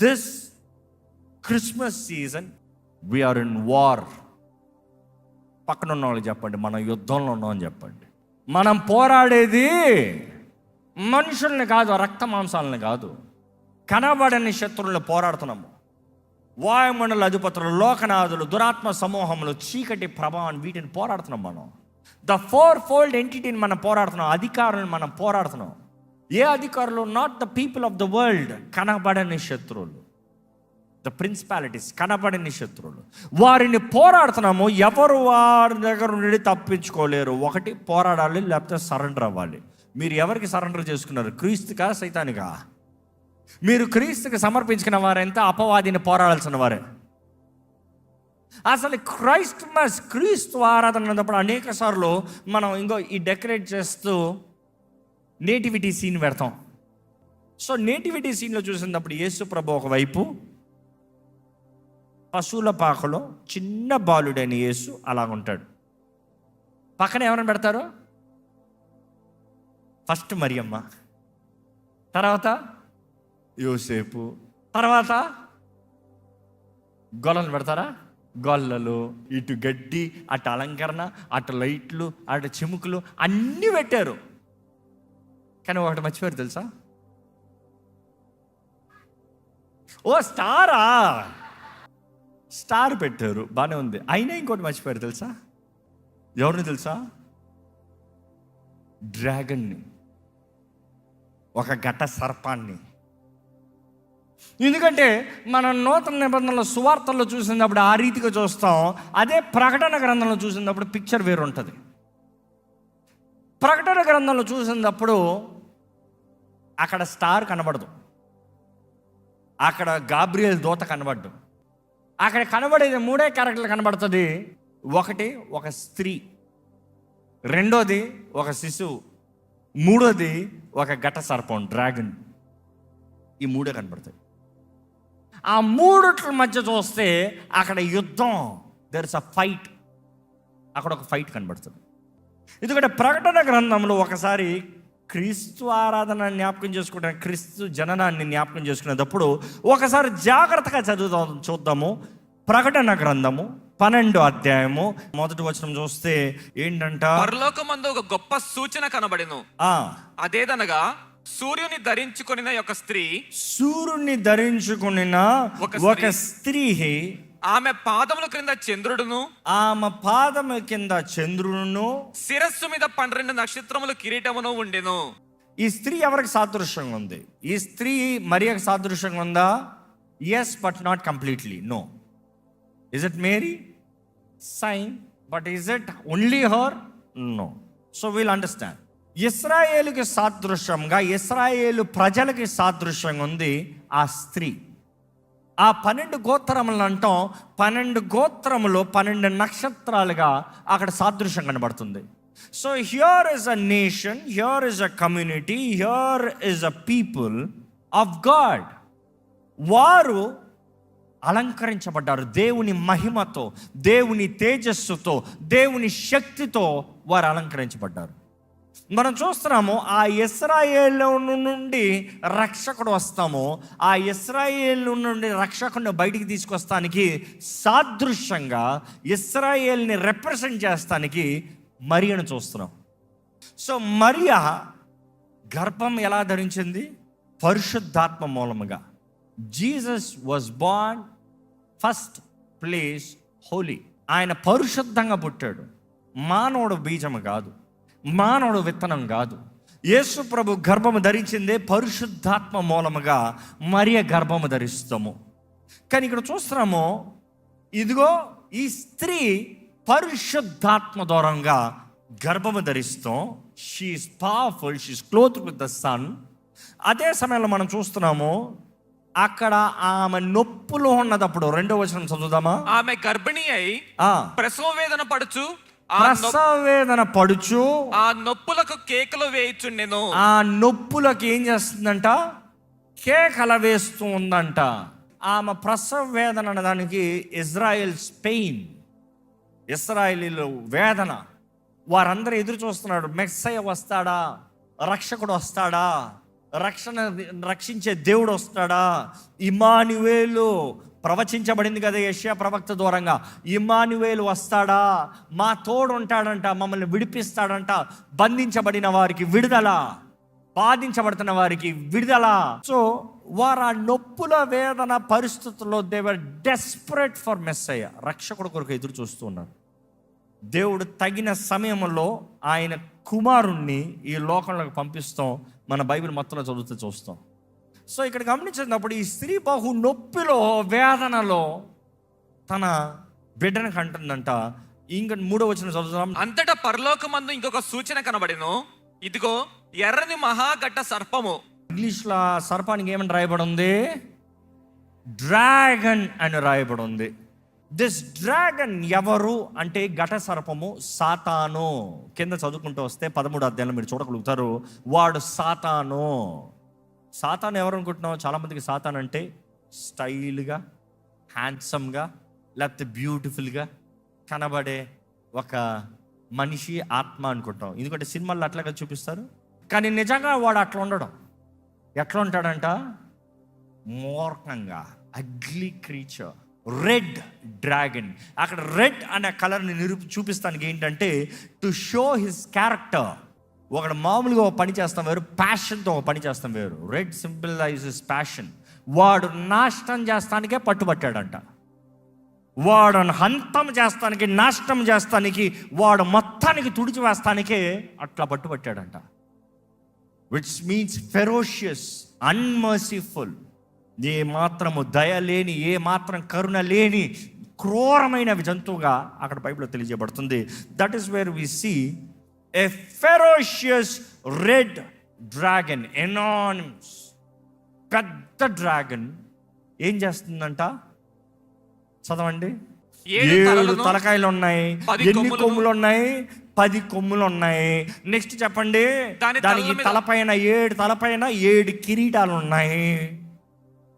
This Christmas season we are in war. పక్కన ఉన్న వాళ్ళకి చెప్పండి, మనం యుద్ధంలో ఉన్నామని చెప్పండి. మనం పోరాడేది మనుషుల్ని కాదు, రక్త మాంసాలని కాదు, కనబడని శత్రువులను పోరాడుతున్నాము. వాయుమండల అధిపతులు, లోకనాథులు, దురాత్మ సమూహములు, చీకటి ప్రభావం, వీటిని పోరాడుతున్నాం మనం. ద ఫోర్ ఫోల్డ్ ఎంటిటీని మనం పోరాడుతున్నాం. అధికారులను మనం పోరాడుతున్నాం. ఏ అధికారులు? Not the people of the world, కనబడని శత్రువులు. ద ప్రిన్సిపాలిటీస్, కనబడని శత్రువులు, వారిని పోరాడుతున్నాము. ఎవరు వారి దగ్గర నుండి తప్పించుకోలేరు. ఒకటి పోరాడాలి, లేకపోతే సరెండర్ అవ్వాలి. మీరు ఎవరికి సరెండర్ చేసుకున్నారు? క్రీస్తుకా, సైతానికా? మీరు క్రీస్తుకి సమర్పించుకున్న వారంతా అపవాదిని పోరాడాల్సిన వారే. అసలు క్రీస్తు ఆరాధన అన్నప్పుడు అనేక సార్లు మనం ఈ డెకరేట్ చేస్తూ నేటివిటీ సీన్ పెడతాం. సో నేటివిటీ సీన్లో చూసినప్పుడు యేసు ప్రభు ఒకవైపు, పశువుల పాకలో చిన్న బాలుడైన యేసు అలాగుంటాడు. పక్కన ఎవరైనా పెడతారు? ఫస్ట్ మరియమ్మ, తర్వాత యోసేపు, తర్వాత గొల్లలు పెడతారా? గొల్లలు, ఇటు గడ్డి, అటు అలంకరణ, అటు లైట్లు, అటు చిముకులు అన్నీ పెట్టారు. కానీ ఒకటి మర్చిపోయారు తెలుసా? ఓ స్టారా, స్టార్ పెట్టారు, బాగానే ఉంది. అయినా ఇంకోటి మర్చిపోయారు తెలుసా? ఎవరిని తెలుసా? డ్రాగన్ని, ఒక ఘట సర్పాన్ని. ఎందుకంటే మనం నూతన నిబంధనల సువార్తల్లో చూసినప్పుడు ఆ రీతిగా చూస్తాం. అదే ప్రకటన గ్రంథంలో చూసినప్పుడు పిక్చర్ వేరు ఉంటుంది. ప్రకటన గ్రంథంలో చూసినప్పుడు అక్కడ స్టార్ కనబడదు, అక్కడ గాబ్రియల్ దూత కనబడ్డు. అక్కడ కనబడేది మూడే క్యారెక్టర్లు కనబడుతుంది. ఒకటి ఒక స్త్రీ, రెండోది ఒక శిశువు, మూడోది ఒక ఘట సర్పం, డ్రాగన్. ఈ మూడే కనబడతాయి. ఆ మూడిట్ల మధ్య చూస్తే అక్కడ యుద్ధం, దెర్ ఇస్ అ ఫైట్. అక్కడ ఒక ఫైట్ కనబడుతుంది. ఎందుకంటే ప్రకటన గ్రంథంలో ఒకసారి క్రీస్తు ఆరాధన జ్ఞాపకం చేసుకుంటే, క్రీస్తు జననాన్ని జ్ఞాపకం చేసుకునేటప్పుడు ఒకసారి జాగ్రత్తగా చూద్దాము. ప్రకటన గ్రంథము 12వ అధ్యాయము 1వ వచనం చూస్తే ఏంటంట? పరలోకమందు ఒక గొప్ప సూచన కనబడెను. అదేదనగా సూర్యుని ధరించుకొనిన ఒక స్త్రీ, సూర్యుని ధరించుకొనిన ఒక స్త్రీ, ఆమె పాదముల క్రింద చంద్రుడును, ఆమె పాదముల కింద చంద్రుడును, శిరస్సు మీద 12 నక్షత్రముల కిరీటమును ఉండెను. ఈ స్త్రీ ఎవరికి సాదృశ్యంగా ఉంది? ఈ స్త్రీ మరియకు సాదృశ్యంగా ఉందా? Yes, but not completely. No. Is it Mary? Sign, but is it only her? No. So we'll understand. ఇశ్రాయేలుకి సాదృశ్యంగా, ఇశ్రాయేలు ప్రజలకి సాదృశ్యంగా ఉంది ఆ స్త్రీ. ఆ 12 గోత్రములను అంటాం. 12 గోత్రములు 12 నక్షత్రాలుగా అక్కడ సాదృశ్యం కనబడుతుంది. So here is a nation, here is a community, here is a people of God. వారు అలంకరించబడ్డారు దేవుని మహిమతో, దేవుని తేజస్సుతో, దేవుని శక్తితో వారు అలంకరించబడ్డారు. మనం చూస్తున్నాము ఆ ఇశ్రాయేలు నుండి రక్షకుడు వస్తాము. ఆ ఇశ్రాయేలు నుండి రక్షకుడిని బయటికి తీసుకొస్తానికి సాదృశ్యంగా, ఇశ్రాయేల్ని రిప్రజెంట్ చేస్తానికి మరియను చూస్తున్నాం. సో మరియ గర్భం ఎలా ధరించింది? పరిశుద్ధాత్మ మూలముగా. Jesus was born first place holy. ఆయన పరిశుద్ధంగా పుట్టాడు. మానవుడు బీజము కాదు, మానవుడు విత్తనం కాదు. యేసు ప్రభు గర్భము ధరించిందే పరిశుద్ధాత్మ మూలముగా మరియ గర్భము ధరిస్తాము. కానీ ఇక్కడ చూస్తున్నాము, ఇదిగో ఈ స్త్రీ పరిశుద్ధాత్మ దూరంగా గర్భము ధరిస్తాం. She is powerful, she is clothed with the sun. అదే సమయంలో మనం చూస్తున్నాము అక్కడ ఆమె నొప్పులో ఉన్నదప్పుడు 2వ వచనం చదువుదామా? ఆమె గర్భిణి అయి ప్రసవ వేదన పడుచు ఆ నొప్పులకు కేకలు వేయుచుండెను. ఆ నొప్పులకు ఏం చేస్తుందంట? కేకలు వేస్తూ ఉందంట. ఆమె ప్రసవ వేదన అన్నదానికి ఇజ్రాయెల్స్ పెయిన్, ఇశ్రాయేలీలు వేదన. వారందరూ ఎదురు చూస్తున్నాడు, మెస్సయ్య వస్తాడా, రక్షకుడు వస్తాడా, రక్షించే దేవుడు వస్తాడా? ఇమ్మానుయేలు ప్రవచించబడింది కదా యెషయా ప్రవక్త ద్వారంగా. ఇమ్మానుయేలు వస్తాడా, మా తోడు ఉంటాడంట, మమ్మల్ని విడిపిస్తాడంట, బంధించబడిన వారికి విడుదల, బాధించబడుతున్న వారికి విడుదల. సో వారు ఆ నొప్పుల వేదన పరిస్థితుల్లో they were desperate for Messiah, రక్షకుడు కొరకు ఎదురు చూస్తూ ఉన్నారు. దేవుడు తగిన సమయంలో ఆయన కుమారుణ్ణి ఈ లోకంలోకి పంపిస్తాం. మన బైబిల్ మొత్తంలో చదివితే చూస్తాం. సో ఇక్కడ గమనించినప్పుడు ఈ స్త్రీ బహు నొప్పిలో, వేదనలో తన బిడ్డను కంటుందంట. ఇంకా 3వ వచనం చదువుతాం. అంతటా పరలోకమందు ఇంకొక సూచన కనబడెను, ఇదిగో ఎర్రని మహాఘట సర్పము. ఇంగ్లీష్లో సర్పానికి ఏమని రాయబడి ఉంది? డ్రాగన్ అని రాయబడి ఉంది. దిస్ డ్రాగన్ ఎవరు అంటే ఘట సర్పము, సాతాను. కింద చదువుకుంటూ వస్తే 13వ అధ్యాయంలో మీరు చూడగలుగుతారు. వాడు సాతాను. సాతాను ఎవరు అనుకుంటున్నావు? చాలామందికి సాతాను అంటే స్టైల్గా, హ్యాండ్సమ్గా, లేకపోతే బ్యూటిఫుల్గా కనబడే ఒక మనిషి, ఆత్మ అనుకుంటాం. ఎందుకంటే సినిమాల్లో అట్లాగా చూపిస్తారు. కానీ నిజంగా వాడు అట్లా ఉండడం. ఎట్లా ఉంటాడంట? మూర్ఖంగా, అగ్లీ క్రీచర్, రెడ్ డ్రాగన్. అక్కడ రెడ్ అనే కలర్ని చూపిస్తానికి ఏంటంటే టు షో హిస్ క్యారెక్టర్. ఒకడు మామూలుగా ఒక పని చేస్తాం వేరు, ప్యాషన్తో ఒక పని చేస్తాం వేరు. Red symbolises passion. వాడు నాశనం చేస్తానికే పట్టుబట్టాడంట. వాడు హంతం చేస్తానికి, నాశనం చేస్తానికి, వాడు మొత్తానికి తుడిచి వేస్తానికే అట్లా పట్టుబట్టాడంట. విచ్ మీన్స్ ఫెరోషియస్, అన్మర్సిఫుల్, ఏ మాత్రము దయ లేని, ఏ మాత్రం కరుణ లేని క్రూరమైన జంతువుగా అక్కడ బైబిల్లో తెలియజేయబడుతుంది. That is where we see a ferocious red dragon, anonymous, పెద్ద డ్రాగన్ ఏం చేస్తుందంట? చదవండి. 7 తలకాయలు ఉన్నాయి. ఎన్ని కొమ్ములు ఉన్నాయి? 10 కొమ్ములు ఉన్నాయి. నెక్స్ట్ చెప్పండి. దానికి తలపైన 7 కిరీటాలు ఉన్నాయి.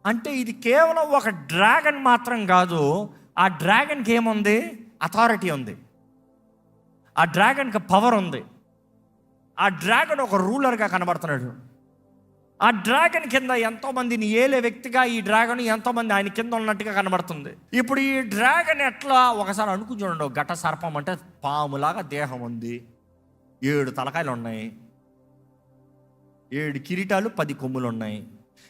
అంటే ఇది కేవలం ఒక డ్రాగన్ మాత్రం కాదు. ఆ డ్రాగన్కి ఏముంది? అథారిటీ ఉంది. ఆ డ్రాగన్కి పవర్ ఉంది. ఆ డ్రాగన్ ఒక రూలర్గా కనబడుతున్నాడు. ఆ డ్రాగన్ కింద ఎంతోమందిని ఏలే వ్యక్తిగా ఈ డ్రాగన్ ఎంతోమంది ఆయన కింద ఉన్నట్టుగా కనబడుతుంది. ఇప్పుడు ఈ డ్రాగన్ ఎట్లా ఒకసారి అనుకుని చూడండి. ఘట సర్పం అంటే పాములాగా దేహం ఉంది, 7 తలకాయలు ఉన్నాయి, 7 కిరీటాలు, 10 కొమ్ములు ఉన్నాయి.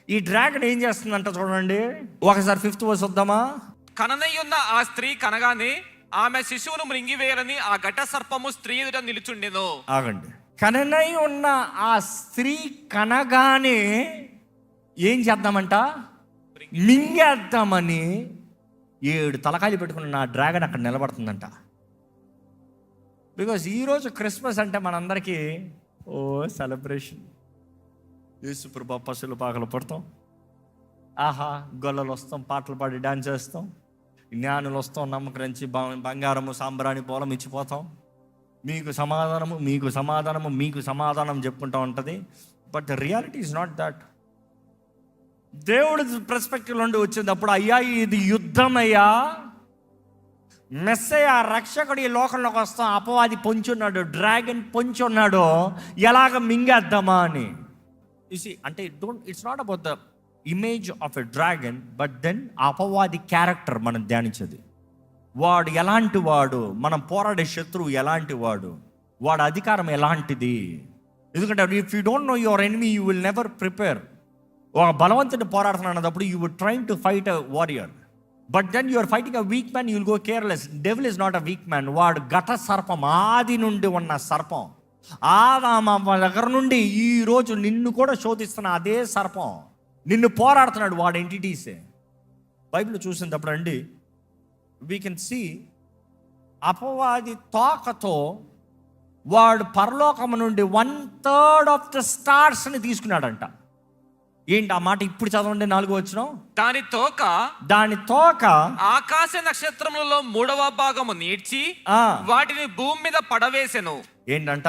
ఈ డ్రాగన్ ఏం చేస్తుందంట చూడండి. ఒకసారి 5th వర్స్ వద్దామా? కననయ్యున్న ఆ స్త్రీ కనగానే ఆమె శిశువును మృంగివేయాలని ఆ ఘట సర్పము స్త్రీ ఎదుట నిలుచుండెను. ఆగండి. కననై ఉన్న ఆ స్త్రీ కనగానే ఏం చేద్దామంట? మింగేద్దామని 7 తలకాయలు పెట్టుకున్న నా డ్రాగన్ అక్కడ నిలబడుతుందంట. బికాజ్ ఈరోజు క్రిస్మస్ అంటే మనందరికీ సెలబ్రేషన్. యేసుప్రభు పశువుల పాకలు పడతాం, ఆహా గొల్లలు వస్తాం, పాటలు పాడి డాన్స్ చేస్తాం, జ్ఞానులు వస్తాం, నమ్మకరించి బంగారము సాంబ్రాణి పోలం ఇచ్చిపోతాం. మీకు సమాధానము, మీకు సమాధానము, మీకు సమాధానం చెప్పుకుంటూ ఉంటుంది. But reality is not that. దేవుడి పర్స్పెక్టివ్ నుండి వచ్చినప్పుడు, అయ్యా ఇది యుద్ధం అయ్యా, మెస్సయ్య రక్షకుడు ఈ లోకంలోకి వస్తాం, అపవాది పొంచున్నాడు, డ్రాగన్ పొంచున్నాడు, ఎలాగ మింగేద్దామా అని. అంటే it's not about the image of a dragon, but then అపవాది క్యారెక్టర్ మనం ధ్యానించేది. వాడు ఎలాంటి వాడు, మనం పోరాడే శత్రువు ఎలాంటి వాడు, వాడు అధికారం ఎలాంటిది. ఎందుకంటే if you don't know your enemy you will never prepare. ఒక బలవంతుని పోరాడుతున్నప్పుడు you would trying to fight a warrior, but then you're fighting a weak man, you will go careless. Devil is not a weak man. వాడు ఘట సర్పం, ఆది నుండి ఉన్న సర్పం. ఆదామ దగ్గర నుండి ఈ రోజు నిన్ను కూడా శోధిస్తున్న అదే సర్పం నిన్ను పోరాడుతున్నాడు. వాడు ఎంటిటీసే. బైబిల్ చూసినప్పుడు అండి వీ కెన్ సీ అపవాది తోకతో వాడు పరలోకము నుండి 1/3 ఆఫ్ ద స్టార్స్ని తీసుకున్నాడంట. ఏంటి ఆ మాట? ఇప్పుడు చదవండి 4వ వచనం. దాని తోక ఆకాశ నక్షత్రములలో 3వ భాగము నీడ్చి వాటిని భూమి మీద పడవేసెను. ఏంటంట?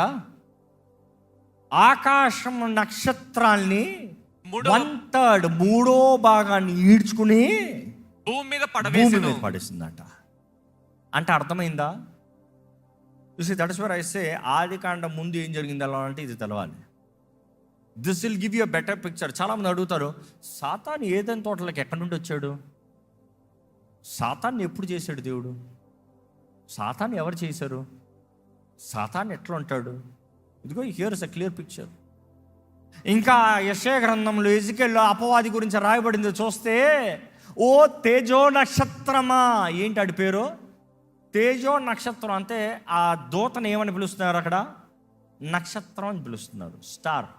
ఆకాశం నక్షత్రాల్ని 1/3, 3వ భాగాన్ని ఈడ్చుకుని భూమి మీద పడేసిందంట. అంటే అర్థమైందా? చూసి that is where I say ఆది కాండం ముందు ఏం జరిగింది అలా అంటే ఇది తెలవాలి. This will give you a better picture. చాలామంది అడుగుతారు, సాతాను ఏదైనా తోటలోకి ఎక్కడి నుండి వచ్చాడు? సాతాన్ని ఎప్పుడు చేశాడు దేవుడు? సాతాన్ని ఎవరు చేశారు? సాతాను ఎట్లా ఉంటాడు? ఇదిగో here is a clear picture. ఇంకా యెషయా గ్రంథంలో ఎజికెల్లో అపవాది గురించి రాయబడింది చూస్తే, ఓ తేజో నక్షత్రమా. ఏంటి ఆడి పేరు? తేజో నక్షత్రం. అంటే ఆ దూతను ఏమని పిలుస్తున్నారు అక్కడ? నక్షత్రం అని పిలుస్తున్నారు, స్టార్.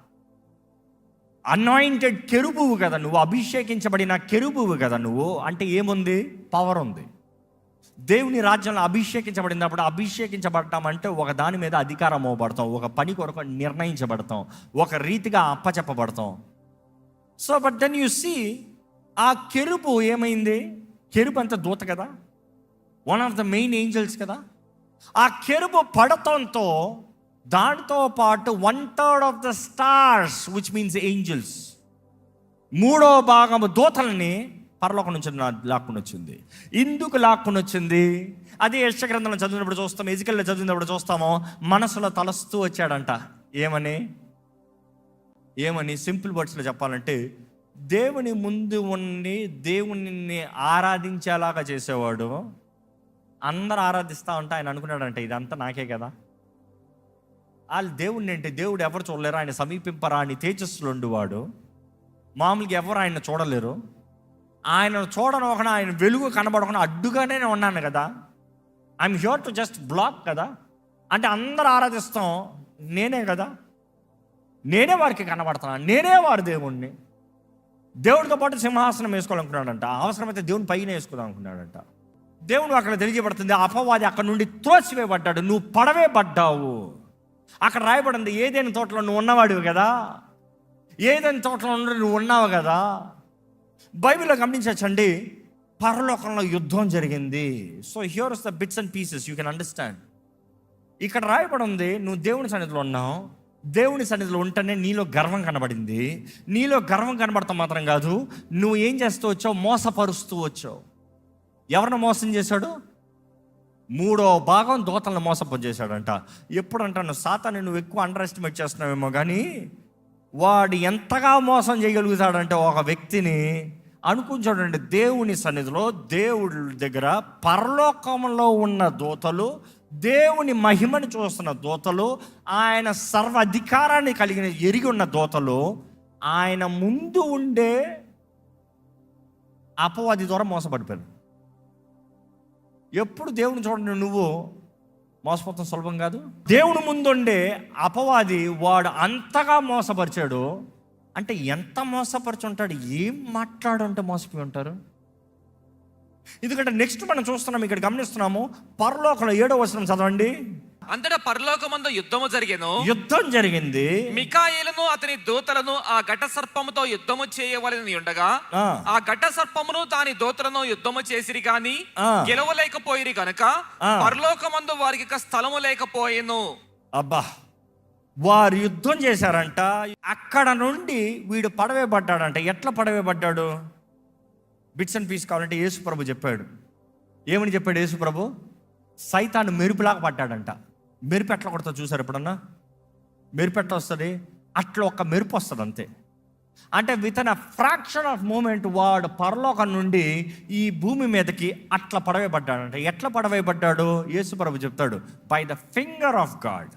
అనాయింటెడ్ కెరూబువు కదా నువ్వు, అభిషేకించబడిన కెరూబువు కదా నువ్వు. అంటే ఏముంది? పవర్ ఉంది. దేవుని రాజ్యంలో అభిషేకించబడినప్పుడు, అభిషేకించబడటం అంటే ఒక దాని మీద అధికారం ఇవ్వబడతాం, ఒక పని కొరకు నిర్ణయించబడతాం, ఒక రీతిగా అప్పచెప్పబడతాం. So but then you see, ఆ కెరూబు ఏమైంది? కెరూబు అంత దూత కదా, one of the main angels కదా. ఆ కెరూబు పడతంతో దానితో పాటు 1/3 of the stars, which means angels, 3వ భాగం దూతల్ని పరలోకం నుంచి లాక్కుని వచ్చింది. ఎందుకు లాక్కుని వచ్చింది? అది యెషయా గ్రంథంలో చదివినప్పుడు చూస్తాం, ఎజికెల్లో చదివినప్పుడు చూస్తాము. మనసులో తలస్తూ వచ్చాడంట. ఏమని సింపుల్ వర్డ్స్లో చెప్పాలంటే, దేవుని ముందు ఉండి దేవుని ఆరాధించేలాగా చేసేవాడు. అందరు ఆరాధిస్తూ ఉంటే ఆయన అనుకున్నాడంట, ఇదంతా నాకే కదా. వాళ్ళు దేవుణ్ణి అంటే దేవుడు ఎవరు చూడలేరు, ఆయన సమీపింపరా అని తేజస్సులో ఉండేవాడు. మామూలుగా ఎవరు ఆయన చూడలేరు. ఆయన చూడనొకనా, ఆయన వెలుగు కనబడకుండా అడ్డుగానే ఉన్నాను కదా. I'm here to just block కదా. అంటే అందరు ఆరాధిస్తాం, నేనే కదా, నేనే వారికి కనబడుతున్నాను, నేనే వారి దేవుణ్ణి. దేవుడితో పాటు సింహాసనం వేసుకోవాలనుకున్నాడంట. అవసరమైతే దేవుని పైన వేసుకుందాం అనుకున్నాడంట. దేవుడు అక్కడ తెలియజేయబడుతుంది, అపవాది అక్కడ నుండి త్రోసివేయబడ్డాడు, నువ్వు పడవే పడ్డావు. అక్కడ రాయబడింది, ఏదైనా తోటలో నువ్వు ఉన్నవాడివి కదా, ఏదైనా తోటలో నువ్వు ఉన్నావు కదా. బైబిల్లో గమనించండి, పరలోకంలో యుద్ధం జరిగింది. So here is the bits and pieces you can understand. ఇక్కడ రాయబడి ఉంది, నువ్వు దేవుని సన్నిధిలో ఉన్నావు, దేవుని సన్నిధిలో ఉంటేనే నీలో గర్వం కనబడింది. నీలో గర్వం కనబడతాం మాత్రం కాదు, నువ్వు ఏం చేస్తూ వచ్చావు? మోసపరుస్తూ వచ్చావు. ఎవరిని మోసం చేశాడు? 3వ భాగం దూతలను మోసం చేశాడంట. ఎప్పుడంటాను, సాతాన్ని నువ్వు ఎక్కువ అండర్ ఎస్టిమేట్ చేస్తున్నావేమో, కానీ వాడు ఎంతగా మోసం చేయగలుగుతాడంటే ఒక వ్యక్తిని అనుకుంటాడండి. దేవుని సన్నిధిలో, దేవుడి దగ్గర, పరలోకంలో ఉన్న దూతలు, దేవుని మహిమని చూస్తున్న దూతలు, ఆయన సర్వ అధికారాన్ని కలిగిన ఎరిగి ఉన్న దూతలు, ఆయన ముందు ఉండే అపవాది ద్వారా మోసపడిపోయారు. ఎప్పుడు దేవుని చూడండి, నువ్వు మోసపోతాం సులభం కాదు. దేవుని ముందుండే అపవాది వాడు అంతగా మోసపరిచాడు. అంటే ఎంత మోసపరిచి ఉంటాడు, ఏం మాట్లాడుంటే మోసపోయి ఉంటారు. ఎందుకంటే నెక్స్ట్ మనం చూస్తున్నాం, ఇక్కడ గమనిస్తున్నాము, పరలోకంలో 7వ వచనం చదవండి. అంతటా పరలోకమందు యుద్ధము జరిగెను. యుద్ధం జరిగింది. మికాయేలును అతని దూతలను ఆ ఘట సర్పముతో యుద్ధము చేయవలెనని ఉండగా, ఆ ఘట సర్పమును దాని దూతలను యుద్ధము చేసిరి గాని గెలవలేకపోయిరి గనుక పరలోకమందు వారికి స్థలము లేకపోయెను. అబ్బా, వారు యుద్ధం చేశారంట. అక్కడ నుండి వీడు పడవే పడ్డాడంట. ఎట్లా పడవే పడ్డాడు? బిట్స్ అండ్ పీస్ కావాలంటే యేసు ప్రభు చెప్పాడు. ఏమని చెప్పాడు యేసు ప్రభు? సైతాను మెరుపులాగా పడ్డాడంట. మెరుపు ఎట్లా కొడతా చూసారు ఎప్పుడన్నా? మెరుపు ఎట్లా వస్తుంది? అట్లా ఒక మెరుపు వస్తుంది అంతే. అంటే within a fraction of moment వాడు పరలోకం నుండి ఈ భూమి మీదకి అట్లా పడవే పడ్డాడంట. ఎట్లా పడవే పడ్డాడు? యేసు ప్రభు చెప్తాడు, by the finger of God.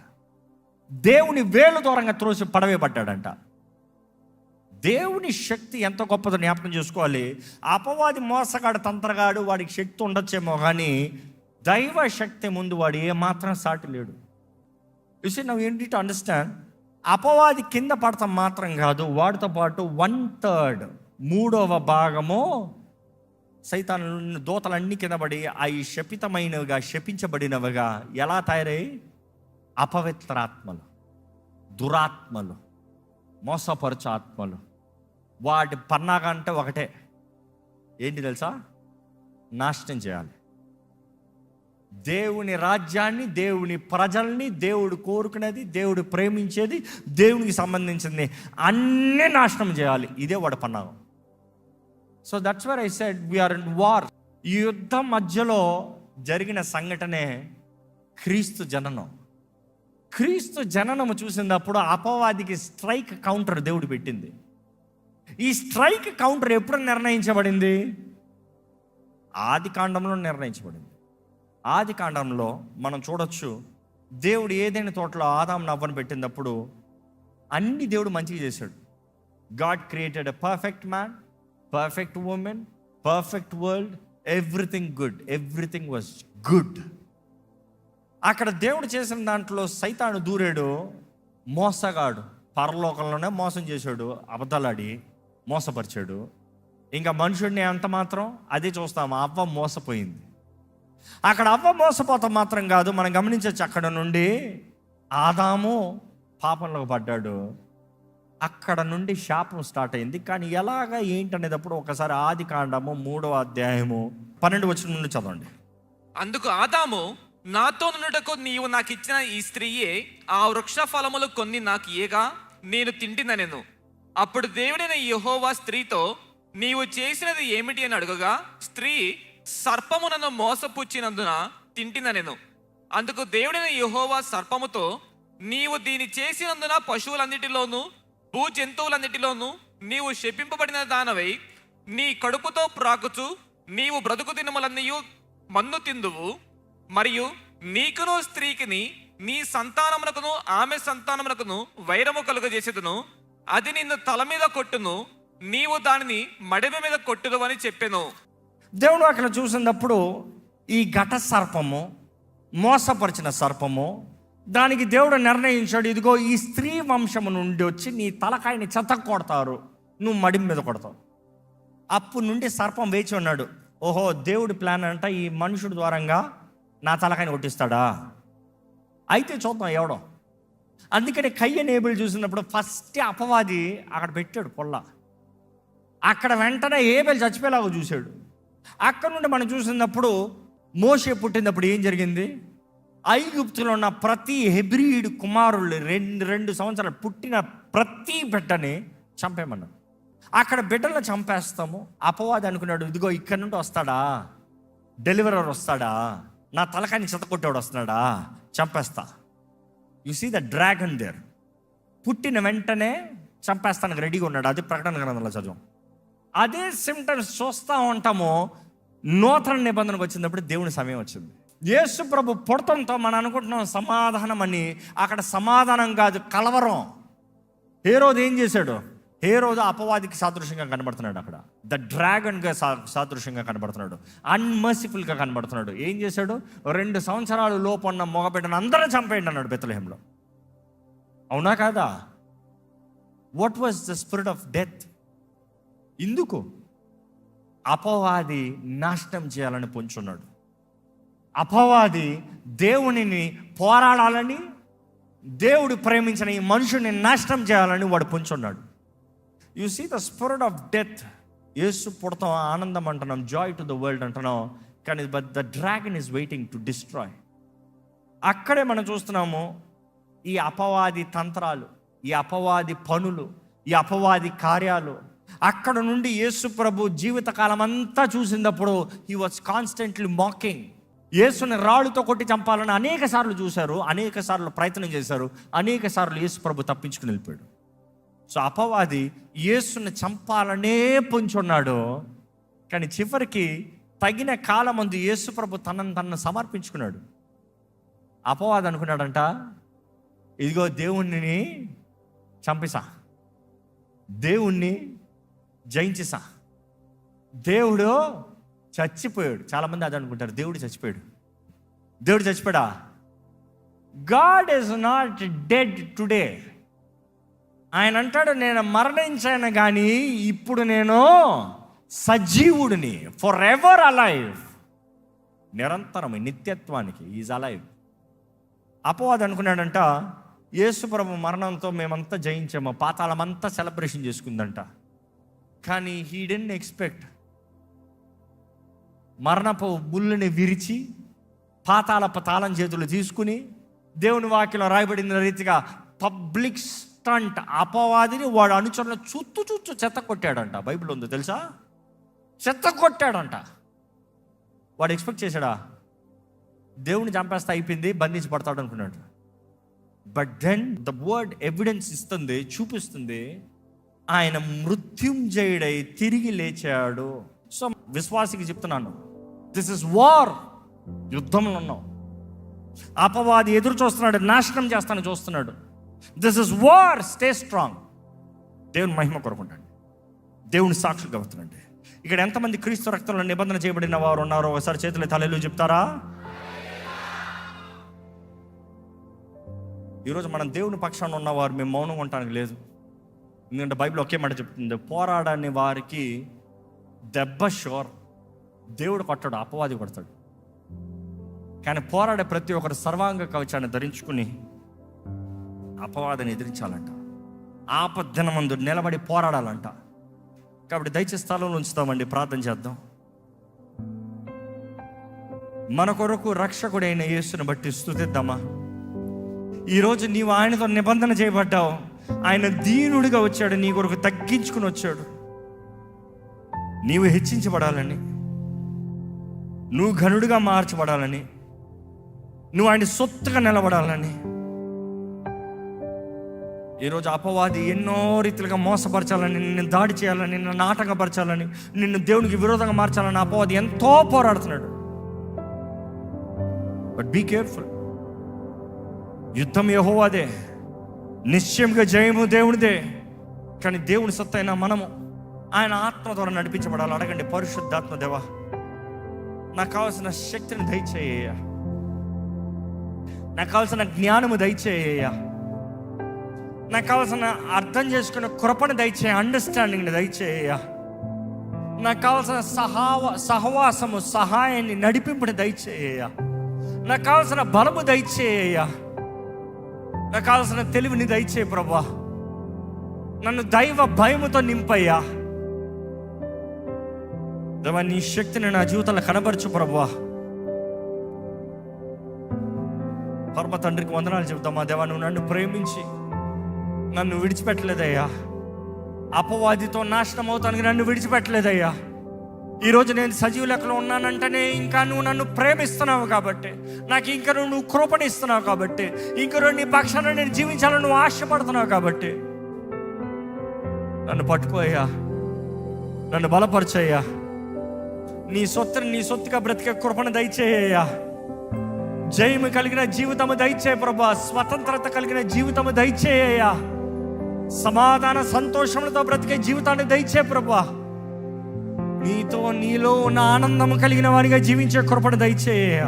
దేవుని వేలు దూరంగా త్రోసి పడవే పడ్డాడంట. దేవుని శక్తి ఎంత గొప్పదో జ్ఞాపకం చేసుకోవాలి. అపవాది మోసగాడు, తంత్రగాడు, వాడికి శక్తి ఉండొచ్చేమో, కానీ దైవ శక్తి ముందు వాడు ఏమాత్రం సాటి లేడు. You see now you need to understand. అపవాది కింద పడతాం మాత్రం కాదు, వాడితో పాటు 1/3 3వ భాగము సైతాను దూతలన్నీ కింద పడి అవి శపితమైనవిగా, శపించబడినవిగా ఎలా తయారై? అపవిత్రాత్మలు, దురాత్మలు, మోసపరచు ఆత్మలు. వాటి పన్నాగా అంటే ఒకటే, ఏంటి తెలుసా? నాశనం చేయాలి. దేవుని రాజ్యాన్ని, దేవుని ప్రజల్ని, దేవుడు కోరుకునేది, దేవుడు ప్రేమించేది, దేవునికి సంబంధించింది అన్నీ నాశనం చేయాలి. ఇదే వాడి పన్నాగం. So that's where I said we are in war. ఈ యుద్ధం మధ్యలో జరిగిన సంఘటనే క్రీస్తు జననం. క్రీస్తు జననము చూసినప్పుడు అపవాదికి స్ట్రైక్ కౌంటర్ దేవుడు పెట్టింది. ఈ స్ట్రైక్ కౌంటర్ ఎప్పుడు నిర్ణయించబడింది? ఆది కాండంలో నిర్ణయించబడింది. ఆది కాండంలో మనం చూడొచ్చు, దేవుడు ఏదైనా తోటలో ఆదాము నవ్వను పెట్టినప్పుడు అన్ని దేవుడు మంచిగా చేశాడు. God created a perfect man, perfect women, perfect world, everything good, everything was good. అక్కడ దేవుడు చేసిన దాంట్లో సైతాను దూరాడు, మోసగాడు, పరలోకంలోనే మోసం చేశాడు, అబద్ధాలాడి మోసపరిచాడు. ఇంకా మనుషుడిని ఎంత మాత్రం అదే చూస్తాము, అవ్వ మోసపోయింది. అక్కడ అవ్వ మోసపోతాం మాత్రం కాదు, మనం గమనించవచ్చు, అక్కడ నుండి ఆదాము పాపంలోకి పడ్డాడు, అక్కడ నుండి శాపం స్టార్ట్ అయింది. కానీ ఎలాగా ఏంటనేటప్పుడు ఒకసారి ఆది కాండము 3వ అధ్యాయము 12 వచనం నుండి చదవండి. అందుకు ఆదాము, నాతో నుండుటకు నీవు నాకు ఇచ్చిన ఈ స్త్రీయే ఆ వృక్ష ఫలములు కొన్ని నాకు ఇయ్యగా నేను తింటిననెను. అప్పుడు దేవుడైన యెహోవా స్త్రీతో, నీవు చేసినది ఏమిటి అని అడుగగా, స్త్రీ, సర్పము నన్ను మోసపుచ్చినందున తింటిననెను. అందుకు దేవుడైన యెహోవా సర్పముతో, నీవు దీని చేసినందున పశువులన్నిటిలోనూ భూ జంతువులన్నిటిలోనూ నీవు శపింపబడిన దానవై నీ కడుపుతో ప్రాకుచు నీవు బ్రతుకు దినములన్నయు మన్ను తిందువు. మరియు నీకును స్త్రీకిని నీ సంతానమునకును ఆమె సంతానమునకును వైరము కలుగజేసేదును. అది నిన్ను తల మీద కొట్టును, నీవు దానిని మడిమ మీద కొట్టుదు అని చెప్పెను. దేవుడు అక్కడ చూసినప్పుడు ఈ ఘట సర్పము, మోసపరిచిన సర్పము, దానికి దేవుడు నిర్ణయించాడు, ఇదిగో ఈ స్త్రీ వంశము నుండి వచ్చి నీ తలకాయని చెత్త కొడతారు, నువ్వు మడిమ మీద కొడతావు. అప్పుడు నుండి సర్పం వేచి ఉన్నాడు, ఓహో దేవుడి ప్లాన్ అంట, ఈ మనుషుడి ద్వారంగా నా తలకాయని కొట్టిస్తాడా, అయితే చూద్దాం ఎవడో. అందుకని కయ్యను ఏబేలు చూసినప్పుడు ఫస్ట్ అపవాది అక్కడ పెట్టాడు పొల్ల, అక్కడ వెంటనే ఏబేలు చచ్చిపోయేలాగా చూశాడు. అక్కడ నుండి మనం చూసినప్పుడు మోషే పుట్టినప్పుడు ఏం జరిగింది? ఐగుప్తులో ఉన్న ప్రతి హెబ్రీయుడు కుమారులు 2 సంవత్సరాలు పుట్టిన ప్రతి బిడ్డని చంపేమన్నాడు. అక్కడ బిడ్డలను చంపేస్తాము. అపవాది అనుకున్నాడు, ఇదిగో ఇక్కడ నుండి వస్తాడా, డెలివరర్ వస్తాడా, నా తలకాయని చెత్తకొట్టేవాడు వస్తున్నాడా, చంపేస్తా. You see the dragon there. పుట్టిన వెంటనే చంపేస్తానికి రెడీగా ఉన్నాడు. అది ప్రకటన గ్రంథంలో చదువు. అదే సిమ్టమ్స్ చూస్తూ ఉంటాము. నూతన నిబంధనకు వచ్చినప్పుడు దేవుని సమయం వచ్చింది. యేసు ప్రభు పుడతంతో మనం అనుకుంటున్నాం సమాధానం అని, అక్కడ సమాధానం కాదు, కలవరం. హేరోదు ఏం చేశాడు? హేరోదు అపవాదికి సాదృశ్యంగా కనబడుతున్నాడు. అక్కడ ద డ్రాగన్గా సాదృశ్యంగా కనబడుతున్నాడు, అన్మర్సిఫుల్గా కనబడుతున్నాడు. ఏం చేశాడు? 2 సంవత్సరాలు లోపు ఉన్న మగబిడ్డను అందరూ చంపేయండి అన్నాడు బెత్లెహేంలో. అవునా కాదా? What was the spirit of death? ఇందుకు అపవాది నాశనం చేయాలని పొంచున్నాడు. అపవాది దేవునిని పోరాడాలని, దేవుడు ప్రేమించిన ఈ మనుషుని నాశనం చేయాలని వాడు పొంచున్నాడు. You see the spirit of death. Yesu పుడతాం, ఆనందం అంటున్నాం, జాయ్ టు ద వరల్డ్ అంటున్నాం, కానీ but the dragon is waiting to destroy. అక్కడే మనం చూస్తున్నాము ఈ అపవాది తంత్రాలు, ఈ అపవాది పనులు, ఈ అపవాది కార్యాలు. అక్కడ నుండి యేసు ప్రభు జీవితకాలం అంతా చూసినప్పుడు హీ వాజ్ కాన్స్టెంట్లీ మాకింగ్. యేసుని రాళ్ళుతో కొట్టి చంపాలని అనేక సార్లు చూశారు, అనేక సార్లు ప్రయత్నం చేశారు, అనేక సార్లు యేసు ప్రభు తప్పించుకుని వెళ్ళిపోయాడు. సో అపవాది యేసుని చంపాలనే పొంచున్నాడు. కానీ చివరికి తగిన కాలం ముందు యేసు ప్రభు తనను సమర్పించుకున్నాడు. అపవాది అనుకున్నాడంట, ఇదిగో దేవుణ్ణి చంపిసా, దేవుణ్ణి జయించేసా, దేవుడు చచ్చిపోయాడు. చాలామంది అది అనుకుంటారు, దేవుడు చచ్చిపోయాడు. దేవుడు చచ్చిపోయాడా? God is not dead today. ఆయన అంటాడు, నేను మరణించాను కానీ ఇప్పుడు నేను సజీవుడిని, ఫర్ ఎవర్ అలైవ్, నిరంతరం నిత్యత్వానికి ఈజ్ అలైవ్. అపవాది అనుకున్నాడంట, యేసు ప్రభు మరణంతో మేమంతా జయించాము, పాతాళమంతా సెలబ్రేషన్ చేసుకుందంట. కానీ హీ డిడ్ంట్ ఎక్స్పెక్ట్ మరణపు ముళ్ళని విరిచి పాతాళపు తాళం చేతులు తీసుకుని దేవుని వాక్యంలో రాయబడిన రీతిగా పబ్లిక్ స్టంట్ అపవాదిని వాడు అనుచరులు చుట్టూ చెత్త కొట్టాడంట. బైబిల్ ఉందో తెలుసా? చెత్త కొట్టాడంట. వాడు ఎక్స్పెక్ట్ చేశాడా? దేవుని చంపేస్తే అయిపోయింది, బంధించి పడతాడు అనుకున్నాడు. But then the word evidence ఇస్తుంది, చూపిస్తుంది ఆయన మృత్యుంజయుడై తిరిగి లేచాడు. సో విశ్వాసికి చెప్తున్నాను, దిస్ ఇస్ వార్. యుద్ధంలో ఉన్నాం. అపవాది ఎదురు చూస్తున్నాడు, నాశనం చేస్తాను చూస్తున్నాడు. This is war. Stay strong. దేవుని మహిమ కొరకుండండి, దేవుని సాక్షులుగా అవుతుందండి. ఇక్కడ ఎంతమంది క్రీస్తు రక్తంలో నిబంధన చేయబడిన వారు ఉన్నారో ఒకసారి చేతులు తలలు చెప్తారా? ఈరోజు మనం దేవుని పక్షాన ఉన్నవారు మేము మౌనంగా ఉండటానికి లేదు. ఎందుకంటే బైబిల్ ఒకే మాట చెప్తుంది, పోరాడని వారికి దెబ్బ షోర్. దేవుడు కొట్టాడు, అపవాది కొడతాడు. కానీ పోరాడే ప్రతి ఒక్కరు సర్వాంగ కవచాన్ని ధరించుకుని అపవాదిని ఎదిరించాలంట. ఆపద్దినమందు నిలబడి పోరాడాలంట. కాబట్టి దయచేసి స్థలంలో ఉంచుతామండి, ప్రార్థన చేద్దాం. మన కొరకు రక్షకుడైన యేసుని బట్టి స్తుతిద్దామా? ఈరోజు నీవు ఆయనతో నిబంధన చేయబడ్డావు. ఆయన దీనుడిగా వచ్చాడు, నీ కొరకు తగ్గించుకుని వచ్చాడు. నీవు హెచ్చించబడాలని, నువ్వు ఘనుడిగా మార్చబడాలని, నువ్వు ఆయన సొత్తుగా నిలబడాలని. ఈరోజు అపవాది ఎన్నో రీతిలుగా మోసపరచాలని, నిన్ను దాడి చేయాలని, నిన్ను నాటకపరచాలని, నిన్ను దేవునికి విరోధంగా మార్చాలని అపవాది ఎంతో పోరాడుతున్నాడు. But be careful. యుద్ధం యెహోవాదే, నిశ్చయంగా జయము దేవునిదే. కానీ దేవుని సొత్తైన మనము ఆయన ఆత్మ ద్వారా నడిపించబడాలి. అడగండి, పరిశుద్ధాత్మ దేవా, నాకు కావాల్సిన శక్తిని దయచేయ, నాకు కావాల్సిన జ్ఞానము దయచేయ, నాకు కావాల్సిన అర్థం చేసుకున్న కృపను దయచేయ, అండర్స్టాండింగ్ని దయచేయ, నాకు కావాల్సిన సహవాసము, సహాయాన్ని, నడిపింపుని దయచేయ, నాకు కావాల్సిన బలము దయచేయ, నాకు కావాల్సిన తెలివిని దయచేయ ప్రభువా. నన్ను దైవ భయముతో నింపయ్యా దేవా. నీ శక్తిని నా జీవితంలో కనబరచు ప్రభువా. పరమ తండ్రికి వందనాలు చెబుతామా దేవా. నువ్వు నన్ను ప్రేమించి నన్ను విడిచిపెట్టలేదయ్యా. అపవాదితో నాశనం అవుతానికి నన్ను విడిచిపెట్టలేదయ్యా. ఈరోజు నేను సజీవ లెక్కలో ఉన్నానంటేనే ఇంకా నువ్వు నన్ను ప్రేమిస్తున్నావు కాబట్టి, నాకు ఇంకా నువ్వు కృపణిస్తున్నావు కాబట్టి, ఇంకా నీ పక్షాన నేను జీవించాలని నువ్వు ఆశపడుతున్నావు కాబట్టి నన్ను పట్టుకోయ్యా, నన్ను బలపరచయ్యా. నీ సొత్తుగా బ్రతికే కృపను దయచేయ్యా. జయము కలిగిన జీవితము దయచేయ ప్రభా. స్వతంత్రత కలిగిన జీవితము దయచేయ్యా. సమాధాన సంతోషములతో బ్రతికే జీవితాన్ని దయచేయ ప్రభా. నీలో ఉన్న ఆనందము కలిగిన వారిగా జీవించే కృపను దయచేయ.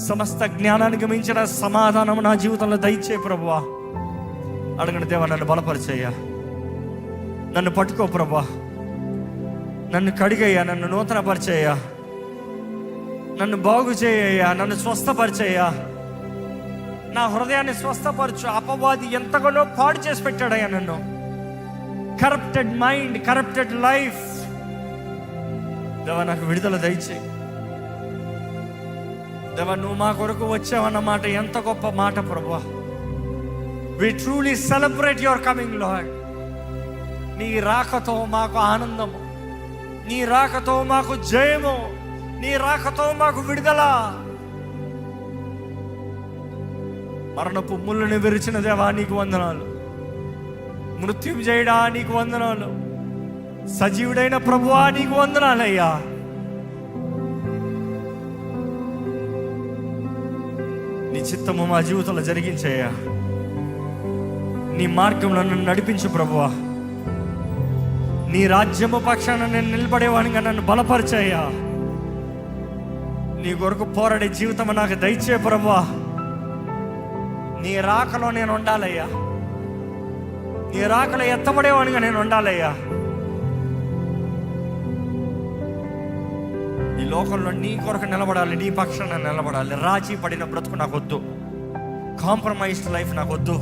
సమస్త జ్ఞానానికి మించిన సమాధానము నా జీవితంలో దయచేయ ప్రభువా. అడగండి దేవా, నన్ను బలపరిచేయ్యా, నన్ను పట్టుకో ప్రభా, నన్ను కడిగయ్యా, నన్ను నూతన పరిచయ్యా, నన్ను బాగు చేయ్యా, నన్ను స్వస్థపరిచయ్యా, నా హృదయాన్ని స్వస్థపరచు. అపవాది ఎంతగానో పాడు చేసి పెట్టాడయ్యా నన్ను. కరప్టెడ్ మైండ్, కరప్టెడ్ లైఫ్ దేవా, నాకు విడుదల దయచేయి దేవా. నువ్వు మా కొరకు వచ్చావన్నమాట ఎంత గొప్ప మాట ప్రభువా. We truly celebrate your coming Lord. నీ రాకతో మాకు ఆనందము, నీ రాకతో మాకు జయము, నీ రాకతో మాకు విడుదల. మరణపు ముళ్ళని విరిచిన దేవా నీకు వందనాలు. మృత్యుంజయుడా నీకు వందనాలు. సజీవుడైన ప్రభువా నీకు వందనాలయ్యా. నీ చిత్తము మా జీవితంలో జరిగించయ్యా. నీ మార్గంలో నన్ను నడిపించు ప్రభువా. నీ రాజ్యము పక్షాన నేను నిలబడేవాడిగా నన్ను బలపరిచయ్యా. నీ కొరకు పోరాడే జీవితం నాకు దయచే ప్రభువా. నీ రాకలో నేను ఉండాలయ్యా. నీ రాకలో ఎత్తబడేవాడిగా నేను ఉండాలయ్యా. ఈ లోకంలో నీ కొరకు నిలబడాలి, నీ పక్షాన నిలబడాలి. రాజీ పడిన బ్రతుకు నాకు వద్దు, కాంప్రమైజ్డ్ లైఫ్ నాకు వద్దు.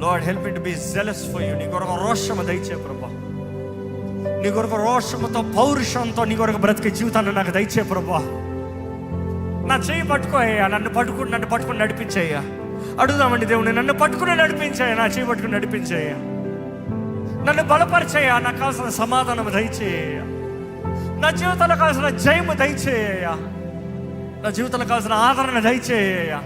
Lord help me to be jealous for you. నీ కొరకు రోషము దయచే ప్రభా. నీ కొరకు రోషముతో, పౌరుషంతో నీ కొరకు బ్రతికే జీవితాన్ని నాకు దయచే ప్రభా. నా చెయ్యి పట్టుకోయ్యా, నన్ను పట్టుకుని నడిపించేయ్యా. అడుగుదామండి దేవుని, నన్ను పట్టుకుని నడిపించేయ్యా, నా చెయ్యి పట్టుకుని నడిపించేయ్యా. నన్ను బలపరిచేయ్యా, నాకు కావాల్సిన సమాధానం దయచేయ్యా. నా జీవితంలో కావాల్సిన జయము దయచేయ్యా. నా జీవితంలో కావాల్సిన ఆదరణ దయచేయ్యా.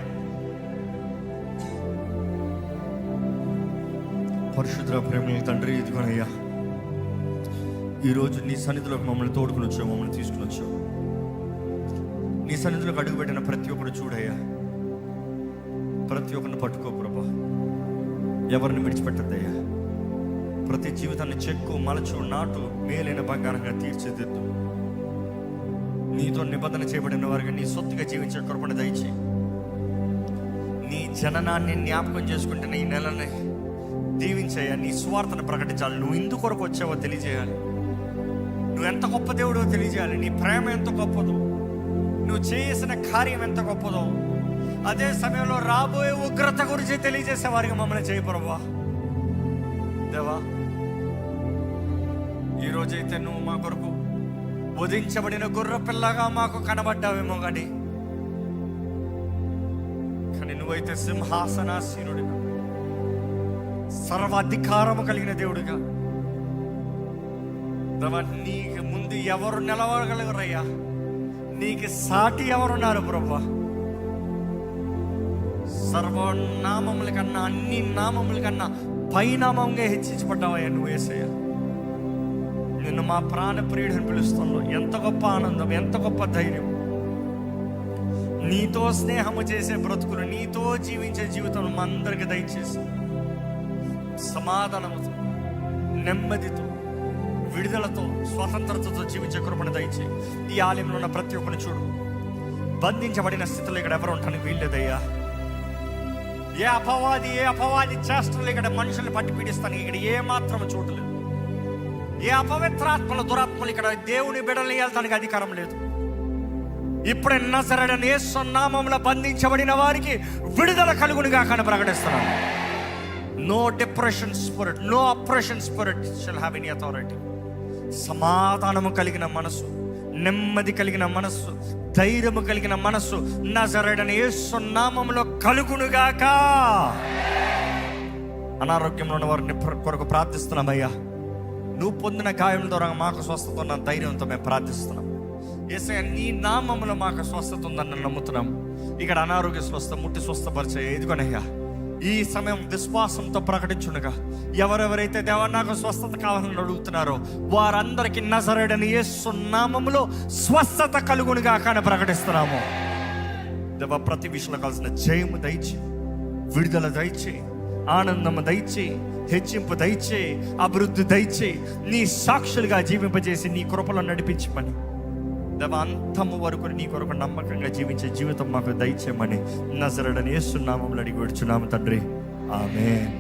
పరిశుద్ధ ప్రేమ తండ్రి, ఇదిగోనయ్యా ఈరోజు నీ సన్నిధిలోకి మమ్మల్ని తోడుకుని వచ్చావు, మమ్మల్ని తీసుకుని వచ్చావు. నీ సన్నిధిలోకి అడుగుపెట్టిన ప్రతి ఒక్కరు చూడయ్యా, ప్రతి ఒక్కరిని పట్టుకో ప్రభా, ఎవరిని విడిచిపెట్టద్దయ్యా. ప్రతి జీవితాన్ని చెక్కు, మలచు, నాటు, మేలైన బంగారంగా తీర్చిదిద్దు. నీతో నిబంధన చేయబడిన వారిగా నీ సొత్తుగా జీవించే కృపను దయచేయి. నీ జననాన్ని జ్ఞాపకం చేసుకుంటున్న ఈ నెలని దీవించయ్యా. నీ స్వార్థను ప్రకటించాలి. నువ్వు ఇందు కొరకు వచ్చావో తెలియజేయాలి. నువ్వు ఎంత గొప్ప దేవుడో తెలియజేయాలి. నీ ప్రేమ ఎంత గొప్పదో, నువ్వు చేసిన కార్యం ఎంత గొప్పదో, అదే సమయంలో రాబోయే ఉగ్రత గురించి తెలియజేసే వారికి మమ్మల్ని చేయి ప్రభువా. దేవా, ఈరోజైతే నువ్వు మా కొరకు వధించబడిన గుర్ర పిల్లగా మాకు కనబడ్డావేమో కానీ నువ్వైతే సింహాసనాసీనుడిగా, సర్వాధికారము కలిగిన దేవుడిగా, దేవా నీకు ముందు ఎవరు నిలవగలరయ్యా? నీకు సాటి ఎవరున్నారు ప్రభువా? సర్వనామముల కన్నా, అన్ని నామముల కన్నా పైనామంగా హెచ్చించబడ్డావయ్యా నువ్వు యేసయ్యా. నిన్ను మా ప్రాణ ప్రియుడిని పిలుస్తాను. ఎంత గొప్ప ఆనందం, ఎంత గొప్ప ధైర్యం. నీతో స్నేహము చేసే బ్రతుకులు, నీతో జీవించే జీవితం మా అందరికి దయచేసి సమాధానముతో, నెమ్మదితో, విడుదలతో, స్వతంత్రతతో జీవించే కృపను దయచేయి. ఈ ఆలయంలో ఉన్న ప్రతి ఒక్కరిని చూడు. బంధించబడిన స్థితిలో ఇక్కడ ఎవరు ఉంటానికి వీల్లేదయ్యా. ఏ అపవాది చేష్టలు ఇక్కడ మనుషుల్ని పట్టి పీడిస్తాను ఇక్కడ ఏ మాత్రం చూడలేదు. ఏ అపవిత్రాత్మల దురాత్మలు ఇక్కడ దేవుని బిడ్డల్ని వెళ్తానికి అధికారం లేదు. ఇప్పుడే నజరేయుడైన యేసు నామములో బంధించబడిన వారికి విడుదల కలుగునుగా కానీ ప్రకటిస్తున్నాను. No depression spirit, no oppression spirit shall have any authority. సమాధానము కలిగిన మనసు, నెమ్మది కలిగిన మనస్సు, ధైర్యము కలిగిన మనస్సు నజరేయుడైన యేసు నామములో కలుగునుగాక. అనారోగ్యంలో ఉన్న వారిని కొరకు ప్రార్థిస్తున్నామయ్యా. నువ్వు పొందిన గాయం ద్వారా మాకు స్వస్థత ఉన్న ధైర్యంతో మేము ప్రార్థిస్తున్నాం. యేసయ్య నీ నామములో మాకు స్వస్థత ఉందని నమ్ముతున్నాం. ఇక్కడ అనారోగ్య స్వస్థ ముట్టి స్వస్థపరిచే ఎదుగునయ్యా. ఈ సమయం విశ్వాసంతో ప్రకటించుండగా ఎవరెవరైతే దేవా నాకు స్వస్థత కావాలని అడుగుతున్నారో వారందరికీ నజరేయుడైన యేసు నామములో స్వస్థత కలుగునుగా కానీ ప్రకటిస్తున్నాము. దేవా ప్రతి విషయంలో కావాల్సిన జయము దయచేయి, విడుదల దయచేయి, ఆనందము దయచేయి, హెచ్చింపు దయచేయి, అభివృద్ధి దయచేయి. నీ సాక్షులుగా జీవింపజేసి నీ కృపలో నడిపించమని దేవా అంతము వరకు నీ కొరకు నమ్మకంగా జీవించే జీవితం మాకు దయచేయమని నజరేయుడైన యేసు నామములో అడిగి వేడుచున్నాము తండ్రి. ఆమేన్.